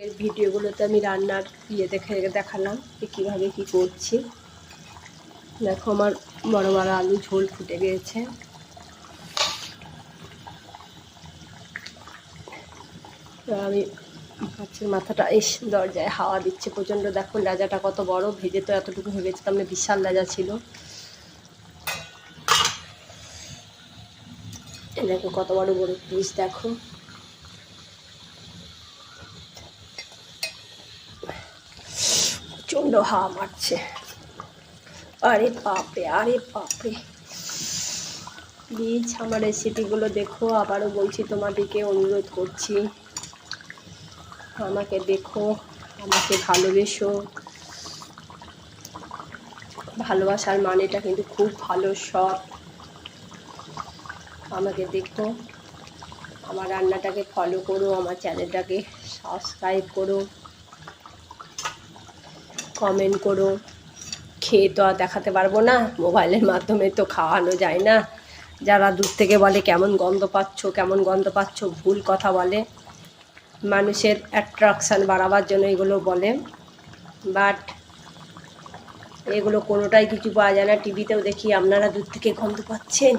এর ভিডিওগুলোতে আমি রান্নার দেখালাম যে কীভাবে কী করছি। দেখো আমার বড় বড় আলু ঝোল ফুটে গিয়েছে। আমি মাছের মাথাটা দরজায় হাওয়া দিচ্ছে প্রচণ্ড। দেখো লেজাটা কত বড়, ভেজে তো এতটুকু ভেবেছিলাম না, বিশাল লেজা ছিল। দেখো কত বড় বড় পিস, দেখো প্রচণ্ড হাওয়া মারছে। আরে বাপরে, আরে বাপরে। প্লিজ আমার রেসিপিগুলো দেখো, আবারও বলছি, তোমাদেরকে অনুরোধ করছি, আমাকে দেখো, আমাকে ভালোবেসো। ভালোবাসার মানেটা কিন্তু খুব ভালো, সৎ। আমাকে দেখো, আমার রান্নাটাকে ফলো করো, আমার চ্যানেলটাকে সাবস্ক্রাইব করো, কমেন্ট করো। খেয়ে তো আর দেখাতে পারবো না, মোবাইলের মাধ্যমে তো খাওয়ানো যায় না। যারা দূর থেকে বলে কেমন গন্ধ পাচ্ছ, কেমন গন্ধ পাচ্ছ, ভুল কথা বলে। মানুষের অ্যাট্রাকশান বাড়াবার জন্য এগুলো বলে, বাট এগুলো কোনোটাই কিছু পাওয়া যায় না। টিভিতেও দেখি আপনারা দূর থেকে গন্ধ পাচ্ছেন,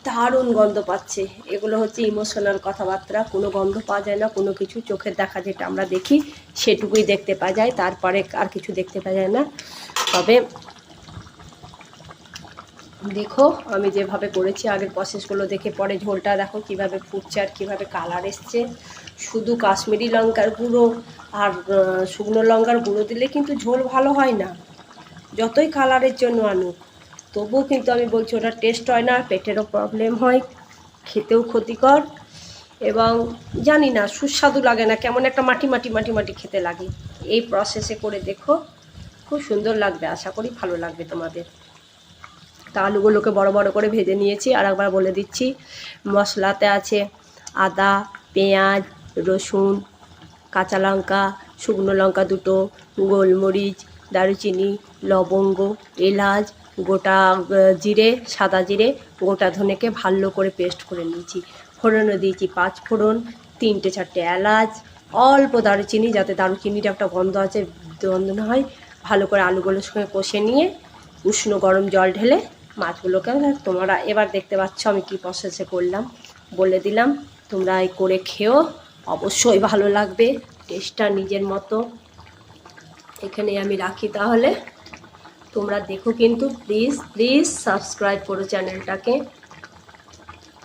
দারুণ গন্ধ পাচ্ছে। এগুলো হচ্ছে ইমোশনাল কথাবার্তা, কোনো গন্ধ পাওয়া যায় না, কোনো কিছু। চোখের দেখা যেটা আমরা দেখি সেটুকুই দেখতে পাওয়া যায়, তারপরে আর কিছু দেখতে পাওয়া যায় না। তবে দেখো আমি যেভাবে করেছি, আগের প্রসেসগুলো দেখে পরে ঝোলটা দেখো কিভাবে ফুটছে আর কিভাবে কালার এসছে। শুধু কাশ্মীরি লঙ্কার গুঁড়ো আর শুকনো লঙ্কার গুঁড়ো দিলে কিন্তু ঝোল ভালো হয় না, যতই কালারের জন্য আনুক। তবুও কিন্তু আমি বলছি ওটা টেস্ট হয় না, পেটেরও প্রবলেম হয়, খেতেও ক্ষতিকর, এবং জানি না সুস্বাদু লাগে না, কেমন একটা মাটি মাটি মাটি মাটি খেতে লাগে। এই প্রসেসে করে দেখো, খুব সুন্দর লাগবে, আশা করি ভালো লাগবে তোমাদের। তা আলুগুলোকে বড় বড় করে ভেজে নিয়েছি। আর একবার বলে দিচ্ছি, মশলাতে আছে আদা, পেঁয়াজ, রসুন, কাঁচা লঙ্কা, শুকনো লঙ্কা দুটো, গোলমরিচ, দারুচিনি, লবঙ্গ, এলাচ, গোটা জিরে, সাদা জিরে, গোটা ধনেকে ভালো করে পেস্ট করে নিয়েছি। ফোড়নও দিয়েছি 5 ফোড়ন, 3-4টে এলাচ, অল্প দারুচিনি, যাতে দারুচিনিটা একটা গন্ধ আছে, গন্ধ না হয়। ভালো করে আলুগুলোর সঙ্গে কষে নিয়ে উষ্ণ গরম জল ঢেলে মাছগুলোকে, তোমরা এবার দেখতে পাচ্ছ আমি কী প্রসেসে করলাম, বলে দিলাম। তোমরা এই করে খেও, অবশ্যই ভালো লাগবে, টেস্টটা নিজের মতো। এখানে আমি রাখি তাহলে, তোমরা দেখো কিন্তু প্লিজ প্লিজ সাবস্ক্রাইব করো চ্যানেলটাকে।